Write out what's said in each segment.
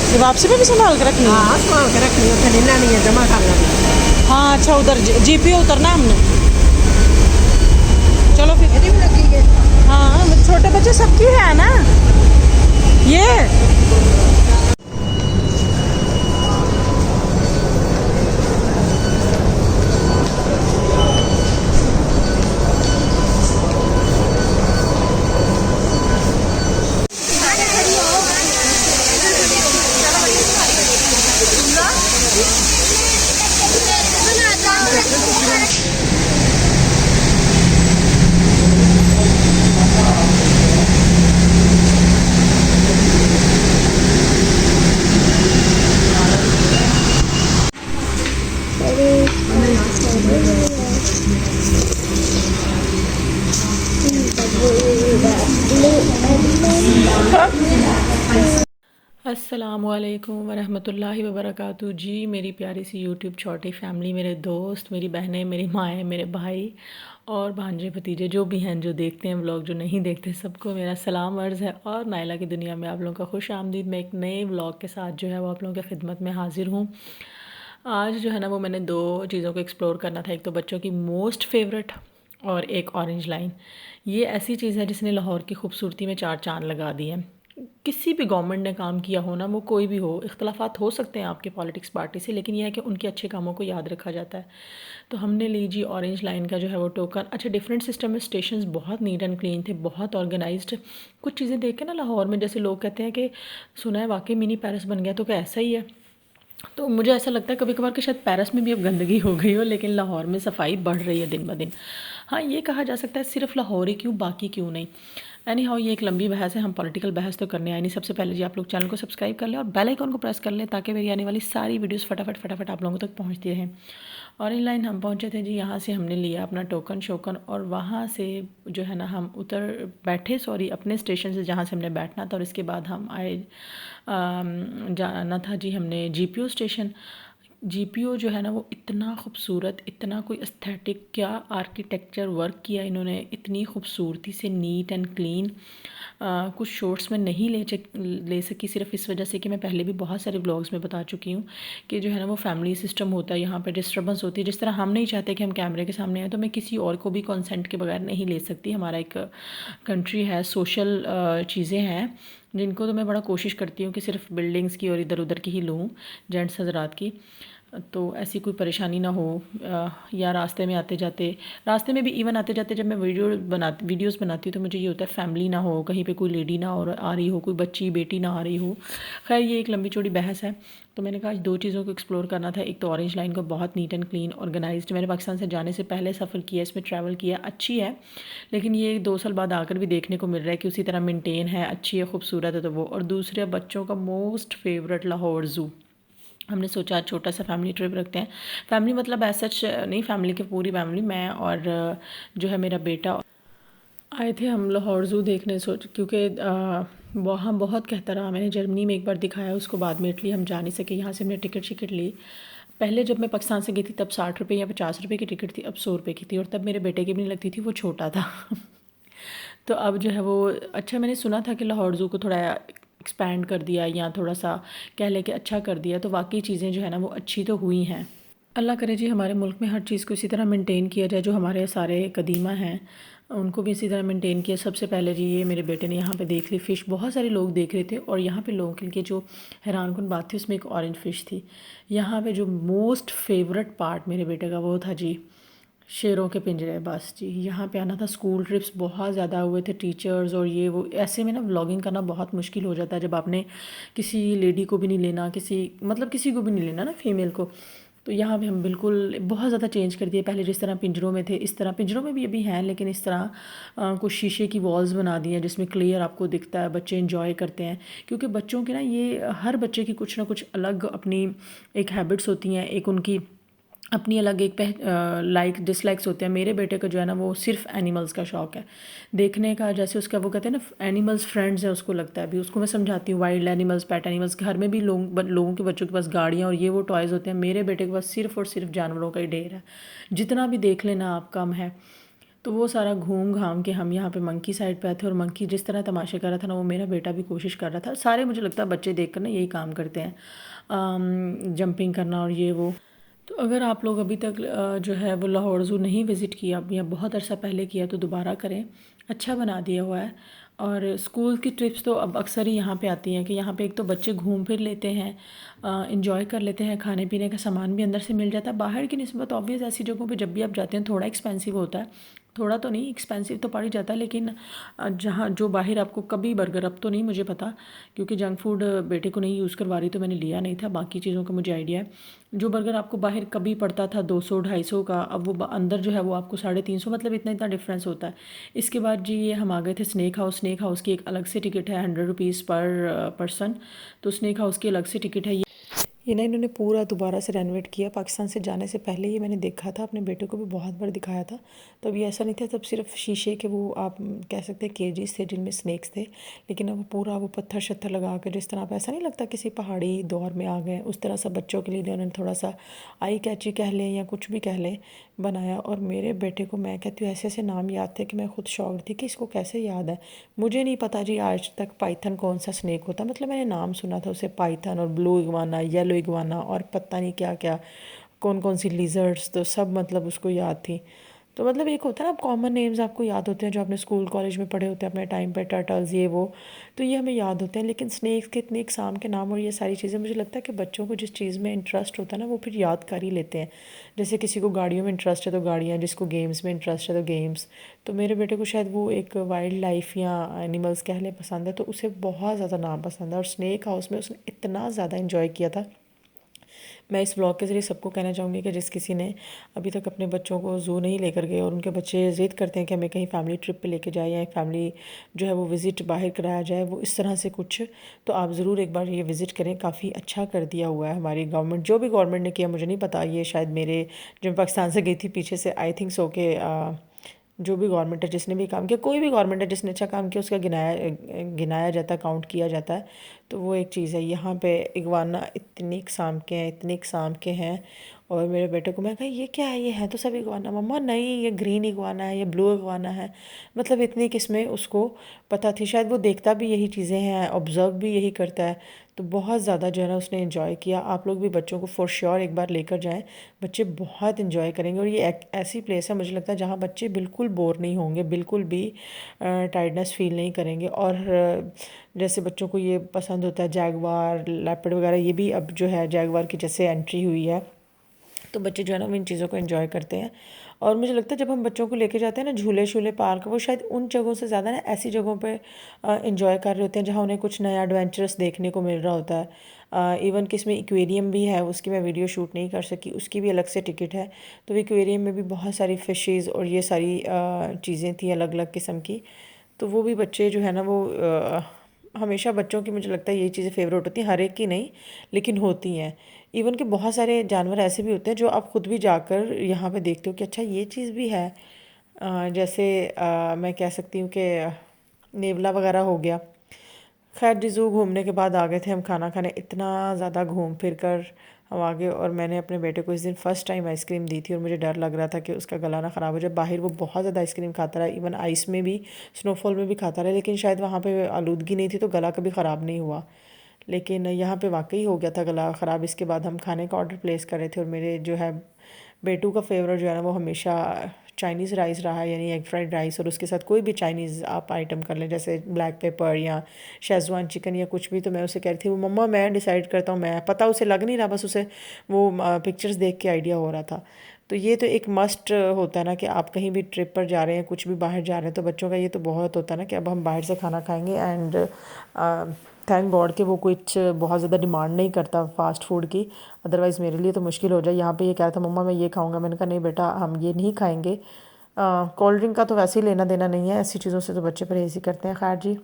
ये वापसी में भी संभाल के रखनी है? हाँ संभाल के रखनी है, लेना नहीं है, जमा करना भी। हाँ अच्छा, उधर जीपीओ उतरना हमने। चलो फिर। मेरी भी लगी है। हाँ छोटे बच्चे सबकी है ना ये। अस्सलामुअलैकुम वरहमतुल्लाहि वबरकातुहू जी। मेरी प्यारी सी यूट्यूब छोटी फैमिली, मेरे दोस्त, मेरी बहनें, मेरी माएँ, मेरे भाई और भांजे भतीजे जो भी हैं, जो देखते हैं व्लॉग, जो नहीं देखते, सबको मेरा सलाम अर्ज़ है। और नायला की दुनिया में आप लोगों का खुश आमदीद। मैं एक नए व्लॉग के साथ जो है वो आप लोगों की खिदमत में हाज़िर हूँ। आज जो है ना वो मैंने दो चीज़ों को एक्सप्लोर करना था। एक तो बच्चों की मोस्ट फेवरेट और एक ऑरेंज लाइन। ये ऐसी चीज़ है जिसने लाहौर की खूबसूरती में चार चांद लगा दिए हैं। किसी भी गवर्नमेंट ने काम किया हो ना, वो कोई भी हो, इख्तलाफात हो सकते हैं आपके पॉलिटिक्स पार्टी से, लेकिन यह है कि उनके अच्छे कामों को याद रखा जाता है। तो हमने ली जी ऑरेंज लाइन का जो है वो टोकन। अच्छा, डिफरेंट सिस्टम में स्टेशंस बहुत नीट एंड क्लीन थे, बहुत ऑर्गेनाइज्ड। कुछ चीज़ें देख के ना लाहौर में, जैसे लोग कहते हैं कि सुना है वाकई मिनी पेरिस बन गया, तो क्या ऐसा ही है? तो मुझे ऐसा लगता है कभी कभार कि शायद पेरिस में भी अब गंदगी हो गई हो, लेकिन लाहौर में सफाई बढ़ रही है दिन ब दिन। हाँ, ये कहा जा सकता है सिर्फ लाहौर ही क्यों, बाकी क्यों नहीं। एनी हाउ, ये एक लंबी बहस है, हम पॉलिटिकल बहस तो करने आए नहीं। सबसे पहले जी आप लोग चैनल को सब्सक्राइब कर लें और बेल आइकन को प्रेस कर लें, ताकि मेरी आने वाली सारी वीडियोस फटाफट फटाफट आप लोगों तक पहुंचती रहें। और इन लाइन हम पहुंचे थे जी, यहाँ से हमने लिया अपना टोकन शोकन, और वहाँ से जो है ना हम बैठे अपने स्टेशन से जहाँ से हमने बैठना था। और इसके बाद हम आए, जाना था जी हमने जीपीओ स्टेशन। जीपीओ जो है ना वो इतना खूबसूरत, इतना कोई एस्थेटिक, क्या आर्किटेक्चर वर्क किया इन्होंने, इतनी खूबसूरती से, नीट एंड क्लीन। कुछ शॉर्ट्स में नहीं ले सकी, सिर्फ इस वजह से कि मैं पहले भी बहुत सारे व्लॉग्स में बता चुकी हूँ कि जो है ना वो फैमिली सिस्टम होता है, यहाँ पर डिस्टर्बेंस होती है। जिस तरह हम नहीं चाहते कि हम कैमरे के सामने आए, तो मैं किसी और को भी कंसेंट के बगैर नहीं ले सकती। हमारा एक कंट्री है, सोशल चीज़ें हैं जिनको तो मैं बड़ा कोशिश करती हूँ कि सिर्फ बिल्डिंग्स की और इधर उधर की ही लूँ, जेंट्स हजरात की, तो ऐसी कोई परेशानी ना हो। या रास्ते में आते जाते, रास्ते में भी इवन आते जाते जब मैं वीडियोस बनाती हूँ, तो मुझे ये होता है फैमिली ना हो, कहीं पे कोई लेडी ना और आ रही हो, कोई बच्ची बेटी ना आ रही हो। खैर, ये एक लंबी चौड़ी बहस है। तो मैंने कहा आज दो चीज़ों को एक्सप्लोर करना था। एक तो ऑरेंज लाइन को, बहुत नीट एंड क्लीन ऑर्गेनाइज्ड, मैंने पाकिस्तान से जाने से पहले सफ़र किया, इसमें ट्रैवल किया, अच्छी है। लेकिन ये 2 साल बाद आकर भी देखने को मिल रहा है कि उसी तरह मेंटेन है, अच्छी है, खूबसूरत है। तो वो, और दूसरे बच्चों का मोस्ट फेवरेट लाहौर ज़ू। हमने सोचा छोटा सा फैमिली ट्रिप रखते हैं। फैमिली मतलब ऐसा नहीं, फैमिली की पूरी फैमिली, मैं और जो है मेरा बेटा आए थे हम लाहौर ज़ू देखने। क्योंकि वहाँ बहुत कहता रहा, मैंने जर्मनी में एक बार दिखाया, उसको बाद में इटली हम जा नहीं सके। यहाँ से हमने टिकट ली। पहले जब मैं पाकिस्तान से गई थी तब 60 रुपये या 50 रुपये की टिकट थी, अब 100 रुपये की थी, और तब मेरे बेटे की भी नहीं लगती थी, वो छोटा था। तो अब जो है वो, अच्छा मैंने सुना था कि लाहौर ज़ू को थोड़ा एक्सपैंड कर दिया, या थोड़ा सा कह लें कि अच्छा कर दिया, तो वाकई चीज़ें जो है ना वो अच्छी तो हुई हैं। अल्लाह करे जी हमारे मुल्क में हर चीज़ को इसी तरह मेंटेन किया जाए, जो हमारे सारे कदीमा हैं उनको भी इसी तरह मेंटेन किया। सबसे पहले जी ये मेरे बेटे ने यहाँ पे देख ली फ़िश, बहुत सारे लोग देख रहे थे, और यहाँ पे लोगों के लिए जो हैरानकुन बात थी उसमें एक ऑरेंज फ़िश थी। यहाँ पे जो मोस्ट फेवरेट पार्ट मेरे बेटे का वो था जी शेरों के पिंजरे। बस जी, यहाँ पे आना था। स्कूल ट्रिप्स बहुत ज़्यादा हुए थे, टीचर्स और ये वो, ऐसे में ना व्लॉगिंग करना बहुत मुश्किल हो जाता है जब आपने किसी लेडी को भी नहीं लेना, किसी को भी नहीं लेना ना, फीमेल को। तो यहाँ पे हम बिल्कुल बहुत ज़्यादा चेंज कर दिए। पहले जिस तरह पिंजरों में थे, इस तरह पिंजरों में भी अभी हैं, लेकिन इस तरह कुछ शीशे की वॉल्स बना दी हैं जिसमें क्लियर आपको दिखता है, बच्चे इंजॉय करते हैं। क्योंकि बच्चों की ना, ये हर बच्चे की कुछ ना कुछ अलग अपनी एक हैबिट्स होती हैं, एक उनकी अपनी अलग एक लाइक डिसलाइक्स होते हैं। मेरे बेटे को जो है ना वो सिर्फ एनिमल्स का शौक़ है देखने का, जैसे उसका वो कहते हैं ना एनिमल्स फ्रेंड्स है, उसको लगता है। अभी उसको मैं समझाती हूँ वाइल्ड एनिमल्स, पेट एनिमल्स, घर में भी लोगों के बच्चों के पास गाड़ियाँ और ये वो टॉयज़ होते हैं, मेरे बेटे के पास सिर्फ और सिर्फ जानवरों का ही ढेर है। जितना भी देख लेना आप कम है। तो वो सारा घूम घाम के हम यहाँ पे मंकी साइड पे आए थे, और मंकी जिस तरह तमाशे कर रहा था ना, वो मेरा बेटा भी कोशिश कर रहा था। सारे मुझे लगता है बच्चे देख कर ना यही काम करते हैं, जंपिंग करना और ये वो। तो अगर आप लोग अभी तक जो है वो लाहौर ज़ू नहीं विज़िट किया या बहुत अरसा पहले किया तो दोबारा करें, अच्छा बना दिया हुआ है। और स्कूल की ट्रिप्स तो अब अक्सर ही यहाँ पे आती हैं कि यहाँ पे एक तो बच्चे घूम फिर लेते हैं, इंजॉय कर लेते हैं, खाने पीने का सामान भी अंदर से मिल जाता है। बाहर की निस्बत ऑब्वियस ऐसी जगहों पे जब भी आप जाते हैं थोड़ा एक्सपेंसिव होता है, थोड़ा तो नहीं, एक्सपेंसिव तो पड़ ही जाता है, लेकिन जहाँ जो बाहर आपको कभी बर्गर, अब तो नहीं मुझे पता क्योंकि जंक फूड बेटे को नहीं यूज़ करवा रही तो मैंने लिया नहीं था, बाकी चीज़ों का मुझे आइडिया है। जो बर्गर आपको बाहर कभी पड़ता था 200-250 का, अब वो अंदर जो है वो आपको 350, मतलब इतना इतना डिफरेंस होता है। इसके बाद जी ये हम आ गए थे स्नैक हाउस। स्नैक हाउस की एक अलग से टिकट है, 100 रुपीज़ पर पर्सन। तो स्नैक हाउस की अलग से टिकट है। ये ना इन्होंने पूरा दोबारा से रेनोवेट किया। पाकिस्तान से जाने से पहले ये मैंने देखा था, अपने बेटे को भी बहुत बार दिखाया था। तब ये ऐसा नहीं था, तब सिर्फ शीशे के वो आप कह सकते हैं केजेस थे जिनमें स्नैक्स थे, लेकिन अब पूरा वो पत्थर शत्थर लगा कर, जिस तरह आप ऐसा नहीं लगता किसी पहाड़ी दौर में आ गए, उस तरह सा बच्चों के लिए उन्होंने थोड़ा सा आई कैची कह लें या कुछ भी कह लें बनाया। और मेरे बेटे को मैं कहती हूँ ऐसे ऐसे नाम याद थे कि मैं खुद शॉक्ड थी कि इसको कैसे याद है। मुझे नहीं पता जी आज तक पाइथन कौन सा स्नैक होता, मतलब मैंने नाम सुना था उसे, पाइथन और ब्लू इग्वाना, येलो इग्वाना और पता नहीं क्या क्या, कौन कौन सी लिजर्ड्स, तो सब मतलब उसको याद थी। तो मतलब एक होता है ना कॉमन नेम्स आपको याद होते हैं जो आपने स्कूल कॉलेज में पढ़े होते हैं अपने टाइम पे, टर्टल्स ये वो, तो ये हमें याद होते हैं। लेकिन स्नैक्स के इतने इकसाम के नाम और ये सारी चीज़ें, मुझे लगता है कि बच्चों को जिस चीज़ में इंटरेस्ट होता है ना वो फिर याद कर ही लेते हैं। जैसे किसी को गाड़ियों में इंटरेस्ट है तो गाड़ियाँ, जिसको गेम्स में इंटरेस्ट है तो गेम्स। तो मेरे बेटे को शायद वो एक वाइल्ड लाइफ या एनिमल्स कह लें पसंद है, तो उसे बहुत ज़्यादा नाम पसंद है। और स्नैक हाउस में उसने इतना ज़्यादा इन्जॉय किया था। मैं इस ब्लॉग के ज़रिए सबको कहना चाहूँगी कि जिस किसी ने अभी तक अपने बच्चों को ज़ू नहीं लेकर गए और उनके बच्चे ज़िद करते हैं कि हमें कहीं फैमिली ट्रिप पे लेके जाए या एक फैमिली जो है वो विज़िट बाहर कराया जाए, वो इस तरह से कुछ, तो आप ज़रूर एक बार ये विज़िट करें। काफ़ी अच्छा कर दिया हुआ है हमारी गवर्नमेंट, जो भी गवर्नमेंट ने किया मुझे नहीं पता, ये शायद मेरे जब मैं पाकिस्तान से गई थी पीछे से आई थिंक सो के जो भी गवर्नमेंट है जिसने भी काम किया, कोई भी गवर्नमेंट है जिसने अच्छा काम किया उसका गिनाया जाता है, काउंट किया जाता है। तो वो एक चीज़ है। यहाँ पे इग्वाना इतने इकसाम के हैं, इतने इकसाम के हैं। और मेरे बेटे को मैं कहा ये क्या है, ये है तो सब इग्वाना। मम्मा नहीं, ये ग्रीन इग्वाना है, ये ब्लू इग्वाना है। मतलब इतनी किस्में उसको पता थी। शायद वो देखता भी यही चीज़ें हैं, ऑब्ज़र्व भी यही करता है। तो बहुत ज़्यादा जो है ना उसने इन्जॉय किया। आप लोग भी बच्चों को फॉर श्योर एक बार लेकर जाएं, बच्चे बहुत इन्जॉय करेंगे। और ये एक ऐसी प्लेस है मुझे लगता है जहाँ बच्चे बिल्कुल बोर नहीं होंगे, बिल्कुल भी टायर्डनेस फील नहीं करेंगे। और जैसे बच्चों को ये पसंद होता है जैगवार, लेपर्ड वगैरह, ये भी अब जो है जैगवार की जैसे एंट्री हुई है, तो बच्चे जो है ना वो इन चीज़ों को एंजॉय करते हैं। और मुझे लगता है जब हम बच्चों को लेके जाते हैं ना झूले शूले पार्क, वो शायद उन जगहों से ज़्यादा ना ऐसी जगहों पे एंजॉय कर रहे होते हैं जहाँ उन्हें कुछ नया एडवेंचरस देखने को मिल रहा होता है। इवन कि इसमें एक्वेरियम भी है, उसकी मैं वीडियो शूट नहीं कर सकी, उसकी भी अलग से टिकट है। तो एक्वेरियम में भी बहुत सारी फ़िशेज़ और ये सारी चीज़ें थी अलग अलग किस्म की। तो वो भी बच्चे जो है ना वो हमेशा बच्चों की मुझे लगता है ये चीज़ें फ़ेवरेट होती हैं, हर एक की नहीं लेकिन होती हैं। इवन कि बहुत सारे जानवर ऐसे भी होते हैं जो आप ख़ुद भी जाकर यहाँ पे देखते हो कि अच्छा ये चीज़ भी है। जैसे मैं कह सकती हूँ कि नेवला वगैरह हो गया। खैर जी ज़ू घूमने के बाद आ गए थे हम खाना खाने। इतना ज़्यादा घूम फिर कर हम आ गए और मैंने अपने बेटे को इस दिन फ़र्स्ट टाइम आइसक्रीम दी थी और मुझे डर लग रहा था कि उसका गला ना ख़राब हो जाए। बाहर वो बहुत ज़्यादा आइसक्रीम खाता रहा, इवन आइस में भी, स्नोफॉल में भी खाता रहा, लेकिन शायद वहाँ पे आलूदगी नहीं थी तो गला कभी ख़राब नहीं हुआ। लेकिन यहाँ पे वाकई हो गया था गला ख़राब। इसके बाद हम खाने का ऑर्डर प्लेस कर रहे थे और मेरे जो है बेटू का फेवरेट जो है ना वो हमेशा चाइनीज़ राइस रहा है, यानी एग फ्राइड राइस, और उसके साथ कोई भी चाइनीज़ आप आइटम कर लें जैसे ब्लैक पेपर या शेज़वान चिकन या कुछ भी। तो मैं उसे कह रही थी वो मम्मा मैं डिसाइड करता हूँ, मैं पता उसे लग नहीं रहा, बस उसे वो पिक्चर्स देख के आइडिया हो रहा था। तो ये तो एक मस्ट होता है ना कि आप कहीं भी ट्रिप पर जा रहे हैं, कुछ भी बाहर जा रहे हैं, तो बच्चों का ये तो बहुत होता है ना कि अब हम बाहर से खाना खाएंगे। एंड थैंक गॉड कि वो कुछ बहुत ज़्यादा डिमांड नहीं करता फ़ास्ट फूड की, अदरवाइज़ मेरे लिए तो मुश्किल हो जाए। यहाँ पे ये कह रहा था मम्मा मैं ये खाऊंगा, मैंने कहा नहीं बेटा हम ये नहीं खाएंगे। कोल्ड ड्रिंक का तो वैसे ही लेना देना नहीं है, ऐसी चीज़ों से तो बच्चे परहेज़ ही करते हैं। खैर जी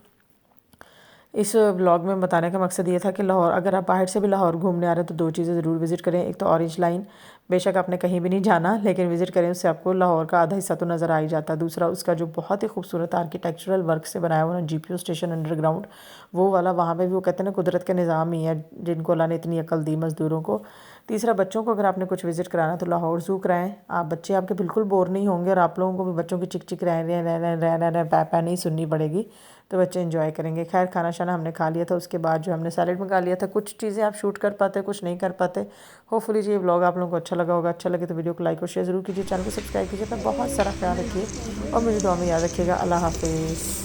इस व्लॉग में बताने का मकसद ये था कि लाहौर, अगर आप बाहर से भी लाहौर घूमने आ रहे हैं तो 2 चीज़ें ज़रूर विज़िट करें। एक तो ऑरेंज लाइन, बेशक आपने कहीं भी नहीं जाना लेकिन विज़िट करें, उससे आपको लाहौर का आधा हिस्सा तो नज़र आ ही जाता है। दूसरा उसका जो बहुत ही खूबसूरत आर्किटेक्चरल वर्क से बनाया हुआ ना जीपीओ स्टेशन अंडरग्राउंड, वो वाला, वहाँ पे भी वो कहते हैं ना कुदरत के निज़ाम ही है जिनको अल्लाह ने इतनी अकल दी मज़दूरों को। तीसरा, बच्चों को अगर आपने कुछ विज़िट कराना तो लाहौर ज़ू कराएं। आप बच्चे आपके बिल्कुल बोर नहीं होंगे और आप लोगों को भी बच्चों की चिक चिक रह रहे रह पै पै नहीं सुननी पड़ेगी, तो बच्चे एंजॉय करेंगे। खैर खाना शाना हमने खा लिया था, उसके बाद जो हमने सैलेड मंगा लिया था। कुछ चीज़ें आप शूट कर पाते, कुछ नहीं कर पाते। होपफुली ये व्लॉग आप लोगों को अच्छा लगा होगा। अच्छा लगे तो वीडियो को लाइक और शेयर ज़रूर कीजिए, चैनल को सब्सक्राइब कीजिए। अपना बहुत सारा ख्याल रखिए और मुझे दुआ में याद रखिएगा। अल्लाह हाफिज़।